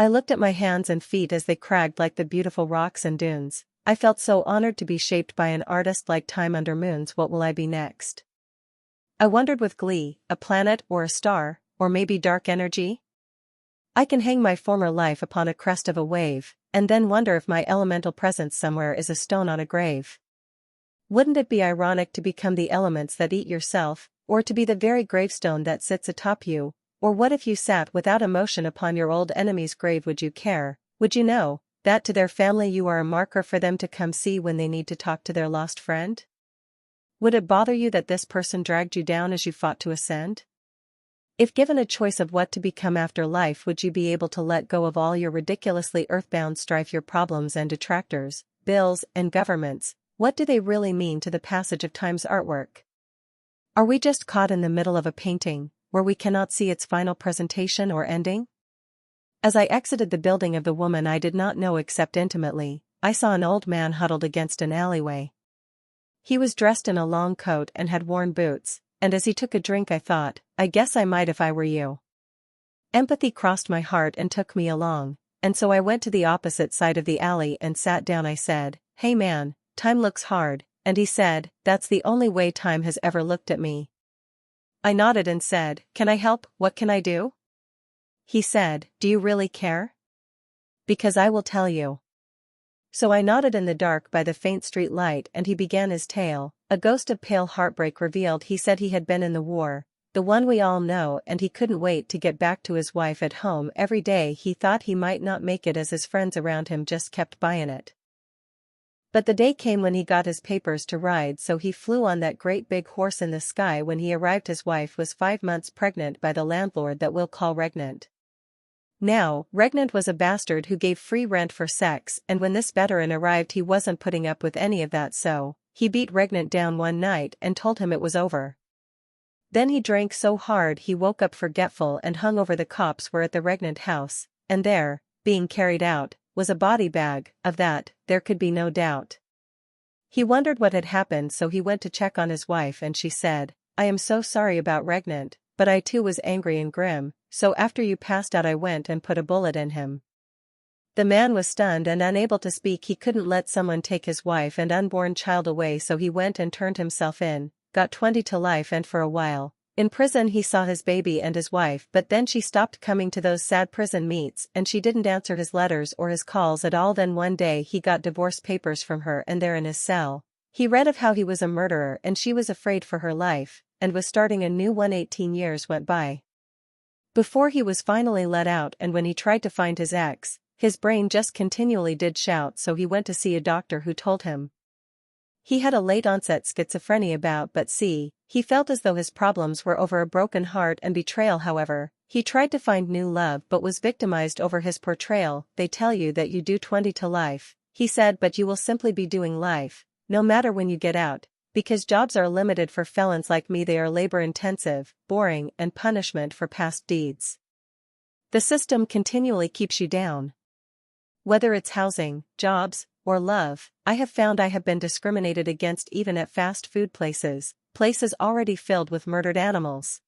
I looked at my hands and feet as they cracked like the beautiful rocks and dunes. I felt so honored to be shaped by an artist like time under moons. What will I be next? I wondered with glee, a planet or a star, or maybe dark energy? I can hang my former life upon a crest of a wave, and then wonder if my elemental presence somewhere is a stone on a grave. Wouldn't it be ironic to become the elements that eat yourself, or to be the very gravestone that sits atop you? Or what if you sat without emotion upon your old enemy's grave? Would you care? Would you know that to their family you are a marker for them to come see when they need to talk to their lost friend? Would it bother you that this person dragged you down as you fought to ascend? If given a choice of what to become after life, would you be able to let go of all your ridiculously earthbound strife, your problems and detractors, bills and governments? What do they really mean to the passage of time's artwork? Are we just caught in the middle of a painting, where we cannot see its final presentation or ending? As I exited the building of the woman I did not know except intimately, I saw an old man huddled against an alleyway. He was dressed in a long coat and had worn boots, and as he took a drink I thought, I guess I might if I were you. Empathy crossed my heart and took me along, and so I went to the opposite side of the alley and sat down. I said, "Hey man, time looks hard," and he said, "That's the only way time has ever looked at me." I nodded and said, "Can I help? What can I do?" He said, "Do you really care? Because I will tell you." So I nodded in the dark by the faint street light and he began his tale, a ghost of pale heartbreak revealed. He said he had been in the war, the one we all know, and he couldn't wait to get back to his wife at home. Every day he thought he might not make it as his friends around him just kept buying it. But the day came when he got his papers to ride, so he flew on that great big horse in the sky. When he arrived his wife was 5 months pregnant by the landlord that we'll call Regnant. Now, Regnant was a bastard who gave free rent for sex, and when this veteran arrived he wasn't putting up with any of that, so he beat Regnant down one night and told him it was over. Then he drank so hard he woke up forgetful and hung over. The cops were at the Regnant house, and there, being carried out, was a body bag. Of that, there could be no doubt. He wondered what had happened, so he went to check on his wife and she said, "I am so sorry about Regnant, but I too was angry and grim, so after you passed out I went and put a bullet in him." The man was stunned and unable to speak. He couldn't let someone take his wife and unborn child away, so he went and turned himself in, got 20 to life, and for a while in prison he saw his baby and his wife. But then she stopped coming to those sad prison meets and she didn't answer his letters or his calls at all. Then one day he got divorce papers from her, and there in his cell he read of how he was a murderer and she was afraid for her life and was starting a new one. 18 years went by before he was finally let out, and when he tried to find his ex, his brain just continually did shout, so he went to see a doctor who told him he had a late-onset schizophrenia. But see, he felt as though his problems were over a broken heart and betrayal. However, he tried to find new love but was victimized over his portrayal. "They tell you that you do 20 to life," he said, "but you will simply be doing life, no matter when you get out, because jobs are limited for felons like me. They are labor-intensive, boring, and punishment for past deeds. The system continually keeps you down. Whether it's housing, jobs, or love, I have found I have been discriminated against even at fast food places already filled with murdered animals.